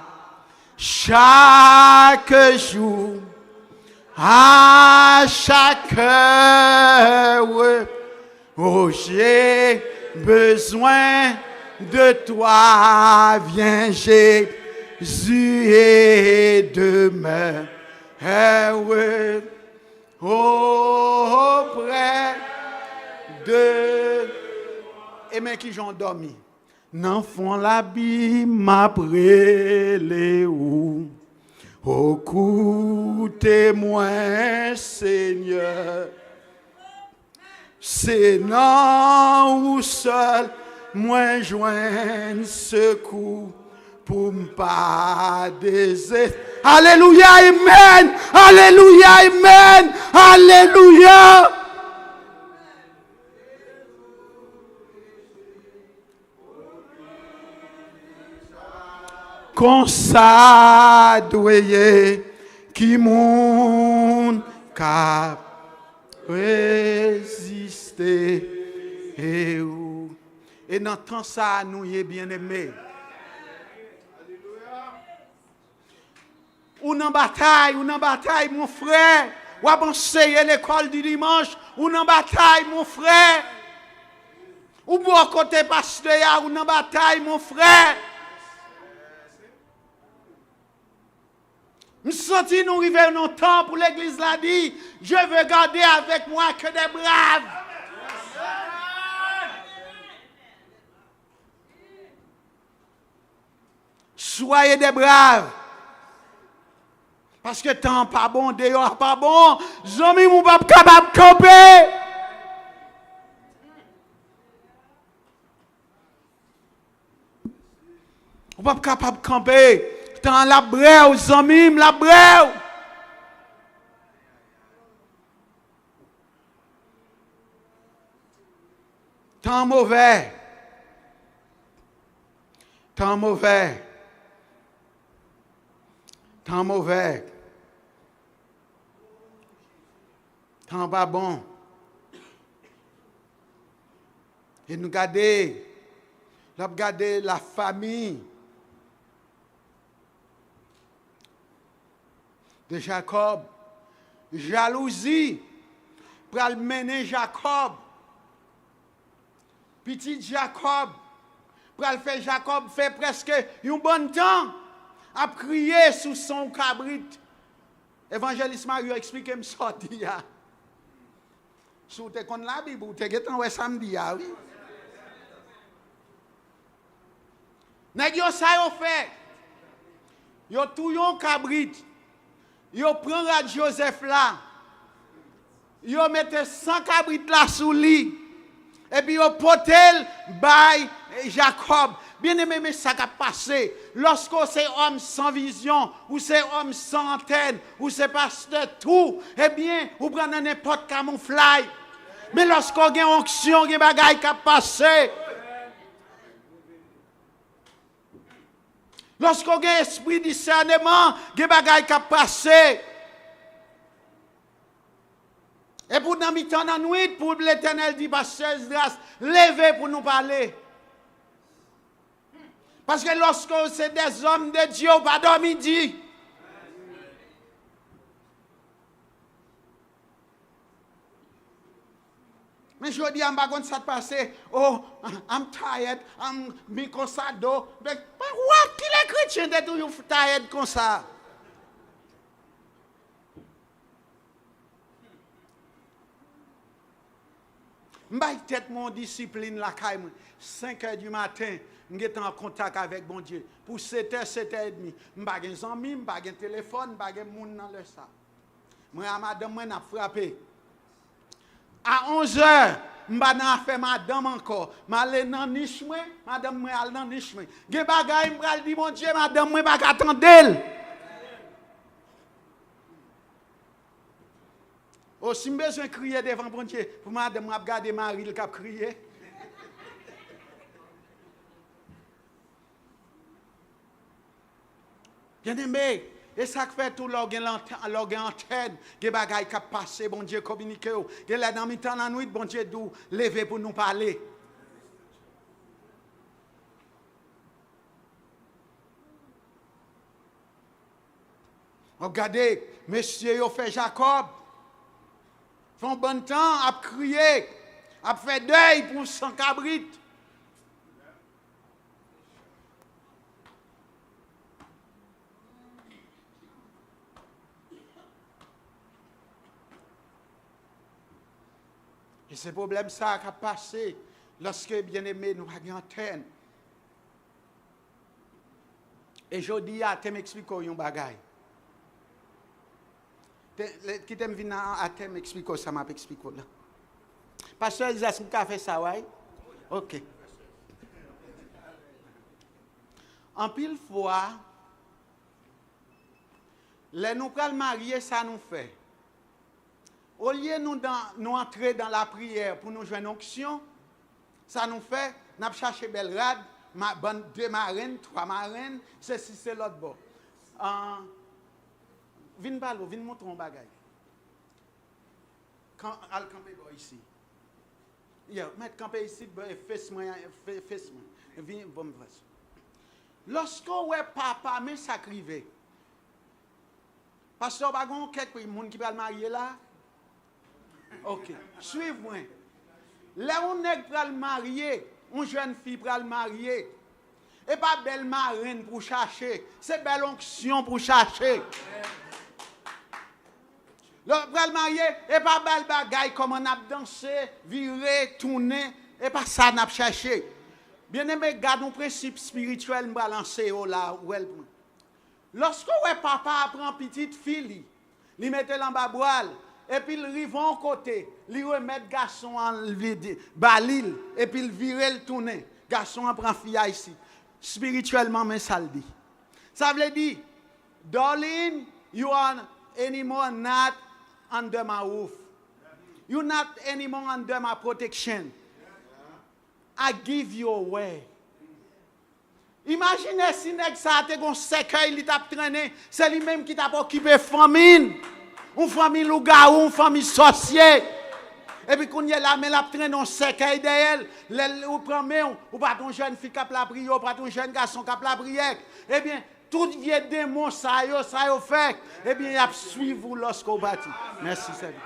Chaque jour, à chaque heure, oh, j'ai besoin de toi. Viens Jésus et demeure auprès de... Et mais qui j'en dormi? N'enfant l'abîme après les ou. Écoutez-moi, Seigneur. C'est non ou seul, moi joindre secours pour me pas désespérer. Alléluia, amen. Alléluia, amen. Alléluia. Qu'on s'adoye qui moun cap résister et dans temps ça nous y est bien aimé. Ou dans bataille mon frère, ou à enseigner l'école du dimanche, ou dans bataille mon frère. Ou bon côté pasteur ou dans bataille mon frère. Nous sentons nous arriver dans le temps pour l'église l'a dit, je veux garder avec moi que des braves. Soyez des braves. Parce que temps pas bon, dehors pas bon, zombie ou pas capable de camper. Ou pas capable de camper. Temps la brève, zombie, la brève. Temps mauvais. Temps mauvais. Temps mauvais. Temps pas bon. Et nous garder la famille de Jacob. Jalousie pour mener Jacob. Petit Jacob. Pour faire Jacob fait presque un bon temps à crier sous son cabrit. Évangéliste Mario explique me sorti. Si vous avez la Bible, vous avez samedi. Oui. Nèg yo ça yo fait. Yo touyon cabrit. Yo prend la Joseph là. Yo mette 100 cabrit là sous lit. Et puis yo potel by Jacob. Bien aimé, mais ça a passé. Lorsque c'est homme sans vision, ou c'est homme sans antenne, ou c'est pasteur tout, eh bien, vous prenez n'importe camouflage. Mais lorsqu'on a une onction, il y a des bagailles qui ont passé. Lorsqu'on a un esprit discernement, il y a des bagailles qui ont passé. Et pour nous mettre dans la nuit, pour l'Éternel dit, pasteur grâce, levez pour nous parler. Parce que lorsque c'est des hommes de Dieu, pas dormir dit. Mais je dis, je ne sais pas ça passer. Oh, I'm tired, I'm because I do. Mais what? Qui les chrétiens de toujours tired comme ça? Je tête mon discipline la 5 h du matin, je suis en contact avec mon Dieu. Pour 7 h, 7 h 30, je n'ai pas de amis, je n'ai pas de téléphone, je n'ai pas de monde dans le sac. Moi, madame, je n'ai frappé. À 11 h, je n'ai pas fait madame encore. Je suis allé dans le niche, madame, je suis allé dans le niche. Je n'ai pas dit, mon Dieu, madame, je n'ai pas attendre. Oh, si je besoin de crier devant mon Dieu, pour madame, je regarde Marie qui a crié. Bien aimé, et ça fait tout l'organe antenne, des bagailles qui passent, bon Dieu communique, que là dans le temps la nuit, bon Dieu d'où lever pour nous parler. Regardez, monsieur, il fait Jacob. Font bon temps à crier, à faire deuil pour son cabrit. Et ce problème ça a passé lorsque bien aimé nous avons antenne. Et je dis à te m'expliquer un bagage. Qui t'aime venir à te m'expliquer ça m'a expliqué là. Pasteur Isaac qui a fait ça ouais. OK. En pile fois les nous pral marier ça nous fait. Au lieu nous entrer dans la prière pour nous jouer une onction, ça nous fait n'a chercher belle rade, deux marraines, 3 marraines, c'est l'autre bord. Viens parler, viens montrer un bagage. Quand al camper ici. Mettre camper ici, fais-moi. Viens bon me faire. Lorsqu'on ouais papa mais sacrivé. Parce que bagon quelques monde qui va marier là. OK, suivez-moi. là on est pour le marier, une jeune fille pour le marier. Et pas belle marine pour chercher, c'est belle onction pour chercher. Le marié, et pas belle bagaille comme on a dansé, viré, tourné, et pas ça n'a cherché. Bien aimé, garde un principe spirituel, me balancer là où elle prend. Lorsque papa prend petite fille, il met en bas boile, et puis il arrive en côté, il remet garçon en balil, et puis il vire le tourner. Garçon en prend fille ici. Spirituellement, mais ça le dit. Ça veut dire, darling, you are anymore not under my roof. You're not anymore under my protection. I give you away. Imaginez si nèg ça te gon cercueil li t'a traîné, c'est lui même qui t'a occupé famine. Une famille loup-garou, une famille sorcier. Et puis quand il est là, mais la traîne un cercueil derrière, ou prend ou pas ton jeune fille qui a la prière, ou pas ton jeune garçon qui a la prière. Eh bien, tout vieux démon ça yo fait. Eh bien, il a suivi vous lorsqu'on bâtit. Merci Seigneur.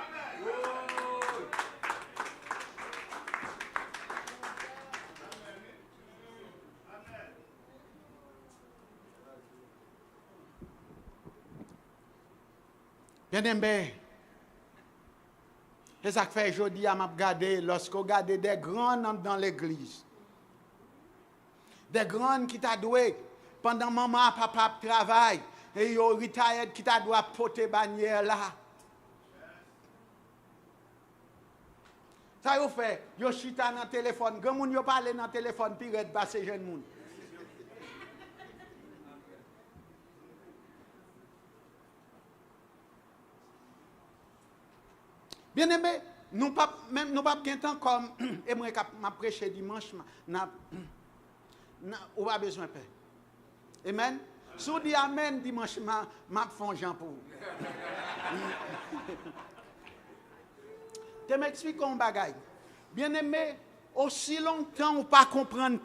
Bien aimé. C'est ça que fait aujourd'hui à m'a regarder lorsqu'on regarde des grands dans l'église. Des grands qui t'a doué pendant maman papa travail et yo retired qui t'a doit porter bannière là. Ça yo fait, yo chita dans téléphone, grand moun yo parler dans téléphone puis red passer jeune moun. Bien aimé, nous pas même nous pas gain temps comme et moi m'a prêcher dimanche ou pas besoin de paix. Amen. Si vous dites amen dimanche m'a font Jean pour vous. Tu m'expliques un bagage. Bien aimé, aussi longtemps ou pas comprendre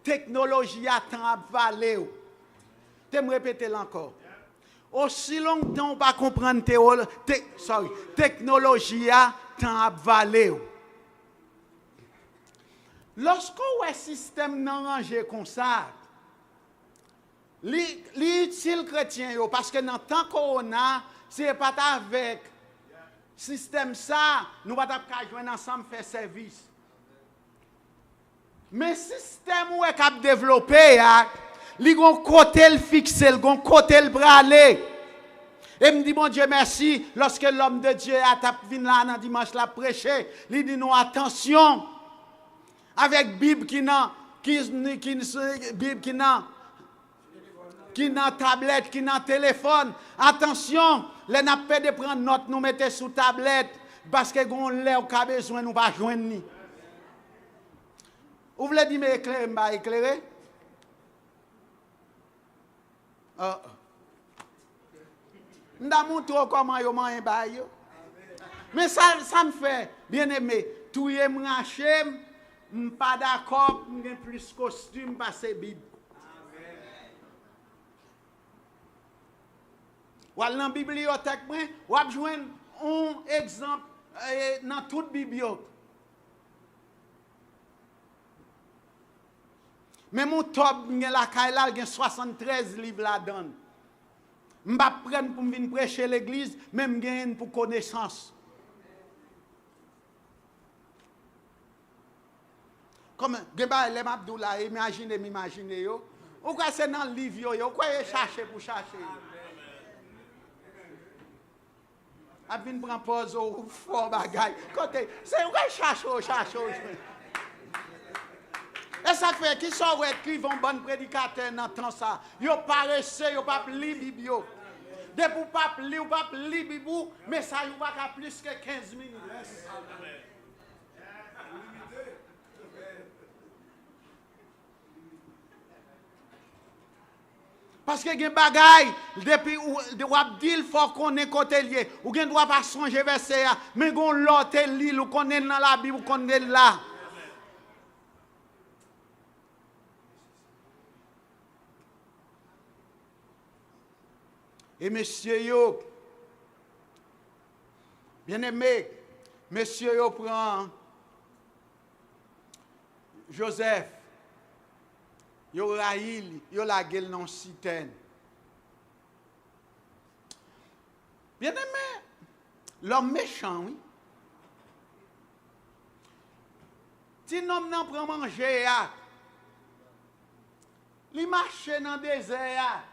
technologie à temps à valer. Tu me répéter encore. Aussi longtemps on pas comprendre technologie à temps à valer. Lorsqu'on a un système non rangé comme ça, l'utile chrétien parce que dans le temps corona, c'est pas avec système ça, nous pas joindre ensemble faire service. Mais système où est cap développé li gon côté le fixé, le gon côté le bralé. Et me dit bon Dieu merci lorsque l'homme de Dieu a tapé là dans dimanche la prêcher, il dit nous attention avec Bible qui nan Bible qui nan tablette, qui nan téléphone. Attention, les n'a pas de prendre note nous mettez sous tablette parce que gon lè ou ka besoin nous pas joindre ni. Vous voulez dire mais éclairer? Nda montre comment yo man ba yo. Mais ça me fait bien aimé, tout y m'raché, pas d'accord, m'gen plus costume passer Bible. Ou dans bibliothèque moi, ou a joindre un exemple dans toute bibliothèque. Mais mon top la kaila gen 73 livres là-dedans. M'pa prendre pour venir prêcher l'église, même gagne pour connaissance. Comme geba les Abdoula imaginez yo. Ou quoi c'est dans le livre yo, quoi chercher pour chercher. A vinn prend pause au fort bagaille. Côté, c'est quoi chercher. Et ça fait qui sont écrivent un bon prédicateur dans temps ça. Yo paresseux, yo pas lire Bible. De pour pas lire ou pas lire Bible, mais ça yo pas plus que 15 minutes. Parce que gen bagay depuis ou dit faut connaître côté lié ou gen doit pas songer verset mais gon l'autre li ou connaît dans la Bible ou connaît là. Et monsieur yo bien aimé Monsieur, yo prend Joseph, yo raïl, yo la gueule non citerne. Bien aimé, l'homme méchant, oui. Si l'homme n'en prend manger, il marche dans le désert,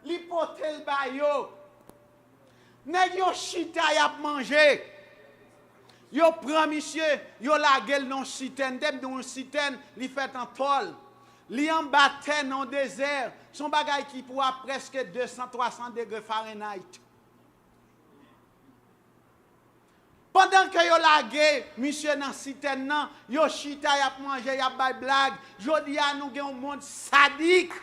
il porte le bayo, nèg yo chita y a manger. Yo prend monsieur, yo la gueule non citerne, dem dans citerne, li fait en tôle. Li en bataille dans le désert, son bagay qui pourra presque 200-300 degrés Fahrenheit. Pendant que yo lage, monsieur dans citerne nan, yo chita y a manger, y a bay blague, jodi a nous gen un monde sadique.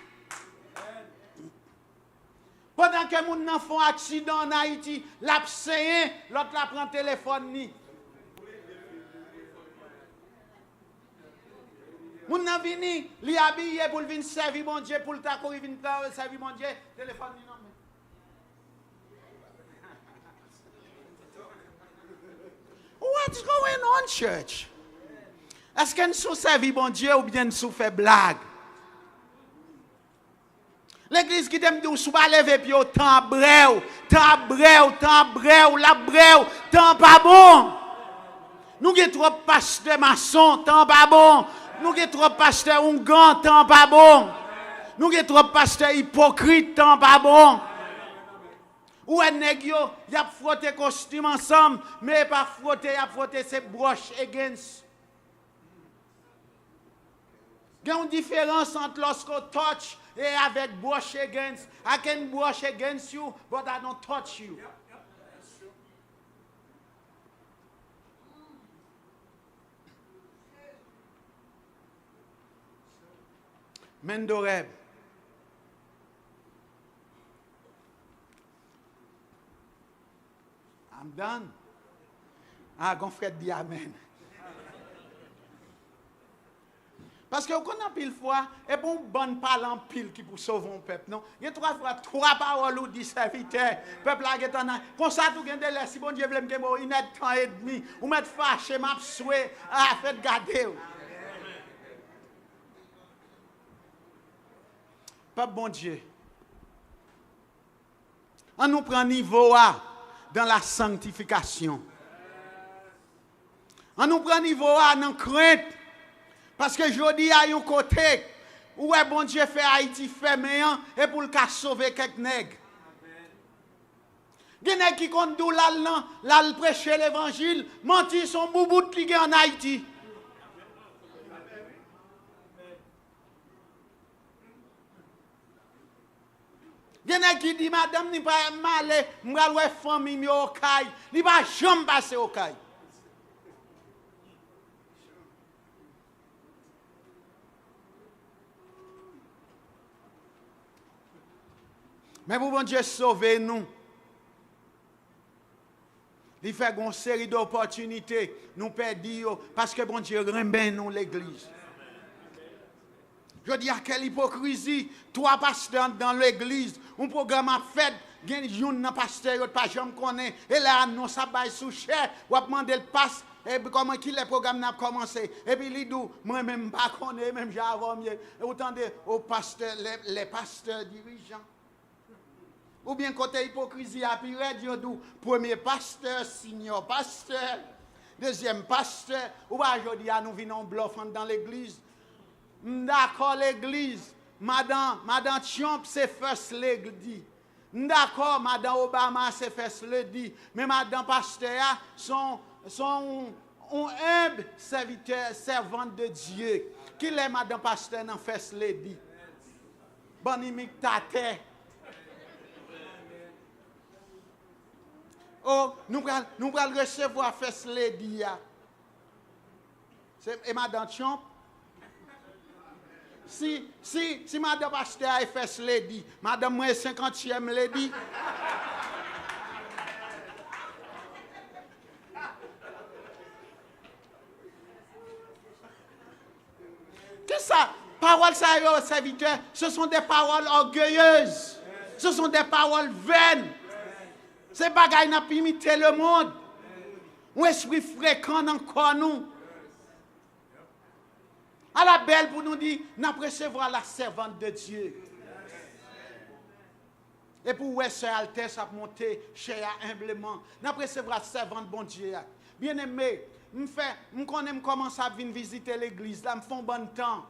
Pendant que moun nan font accident en Haïti, l'a pseyen, l'autre la prend téléphone ni. Moun nan vini, li habillé pour venir servir mon Dieu, pour le tako venir servir mon Dieu, téléphone ni non. What's going on, church? Est-ce que nous servons bon Dieu ou bien nous fait blague? L'église qui t'aime dit, ou pas lever puis temps breu, temps pas bon. Nous avons trop pasteurs maçons, temps pas bon. Nous avons trop pasteurs ongans, temps pas bon. Nous avons trop pasteurs hypocrites, temps pas bon. Ou un nèg yo, y a frotté costume ensemble, mais pas frotté, y a frotté ses broches against. Il y a une différence entre lorsqu'on touch et avec brush against. I can brush against you, but I don't touch you. Mendoreb. I'm done. Ah, gonfret dit amen. Parce que qu'on a pile fois, et bon bonne parole en pile qui pour sauver un peuple, non? Il y a trois paroles ou 10 serviteurs, peuple là est en comme ça tout gagne de l'air, si bon Dieu veut me dire il net temps et demi, ou mettre fâché, m'a souhait, faites garder. Peuple bon Dieu. On nous prend niveau A dans la sanctification. On nous prend niveau A dans crainte. Parce que je dis à un côté, où est bon Dieu fait Haïti fermé et pour le cas sauver quelques nègres. Des nègres qui comptent d'où là prêcher l'évangile, mentir son boubout qui est en Haïti. Des nègres qui disent, madame, ni pas mal, m'gal ouais famille au caille, ni pas jamais passer au caille. Mais pour bon Dieu sauver nous, il fait une série d'opportunités, nous perdons parce que bon Dieu remet nous l'église. Je dis à quelle hypocrisie, trois pasteurs dans l'église, un programme a fait, il y a un pasteur, pas jamais connaît, et là, nous ça baille sous cher, ou a demandé le passe, et puis comment le programme a commencé, et puis il dit, moi-même pas connaît, même j'ai avant mieux, autant de aux pasteurs, les pasteurs dirigeants. Ou bien côté hypocrisie à pire, premier pasteur, senior pasteur, deuxième pasteur, ou pas aujourd'hui nous venons bluffant dans l'église. D'accord l'église, madame Trump c'est first lady. D'accord madame Obama c'est first lady, mais madame pasteur sont humble serviteur, servante de Dieu. Qui est madame pasteur dans first lady? Bon imitateur. Oh, nous allons recevoir First Lady. Et Madame Trump. Si Madame Pasteur est First Lady, Madame moi 50e Lady. Qu'est-ce que ça? Paroles ça aux serviteurs, ce sont des paroles orgueilleuses. Ce sont des paroles vaines. Ces bagailles n'a pas imité le monde. un esprit fréquent encore nous. À la belle pour nous dire, nous recevoir la servante de Dieu. Et pour ouais, Sœur Altesse a monté chez humblement. Nous recevoir la servante bon Dieu. Bien aimé, je commence à venir visiter l'église, là, je fais un bon temps.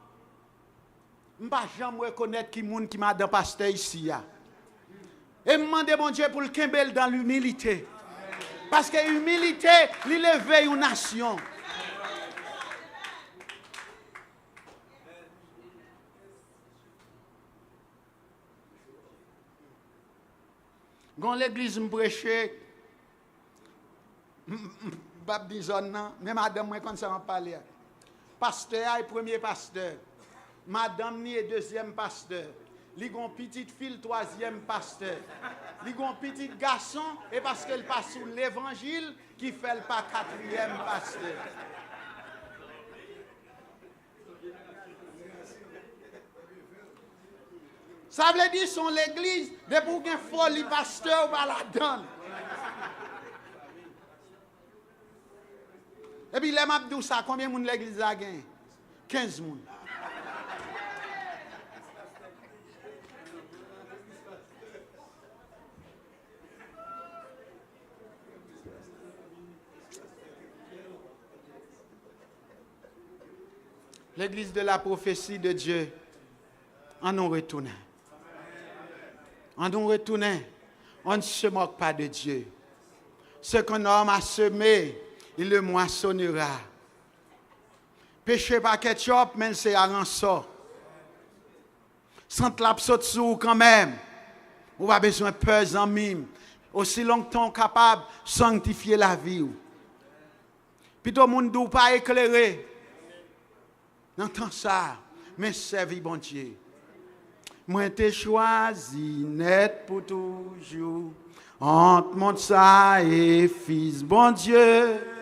Je ne peux jamais reconnaître qui est qui m'a dans pasteur ici. Et je demande bon Dieu pour le Kimbel dans l'humilité. Parce que l'humilité, il élève une nation. Quand l'église me prêchait, pas besoin non, mais madame moi quand ça m'a parlé. Pasteur est premier pasteur. Madame ni est deuxième pasteur. Li gon petite fille troisième pasteur. Li gon petit garçon et parce qu'elle passe sous l'évangile qui fait le pas quatrième pasteur. Ça veut dire son l'église de pour qu'un folie pasteur va la donne. Et puis les mabdou ça combien moun l'église a gagné? 15 moun. L'église de la prophétie de Dieu, en nous retournant. En nous retournant, on ne se moque pas de Dieu. Ce qu'un homme a semé, il le moissonnera. Péché pas ketchup, mais c'est à rançon. Sans l'absurde sous quand même. On n'a pas besoin de peur en mime. Aussi longtemps capable de sanctifier la vie. Puis tout le monde ne pas éclairer. N'entends ça, mais servi bon Dieu. Moi t'ai choisi net pour toujours. Entre mon ça et fils bon Dieu.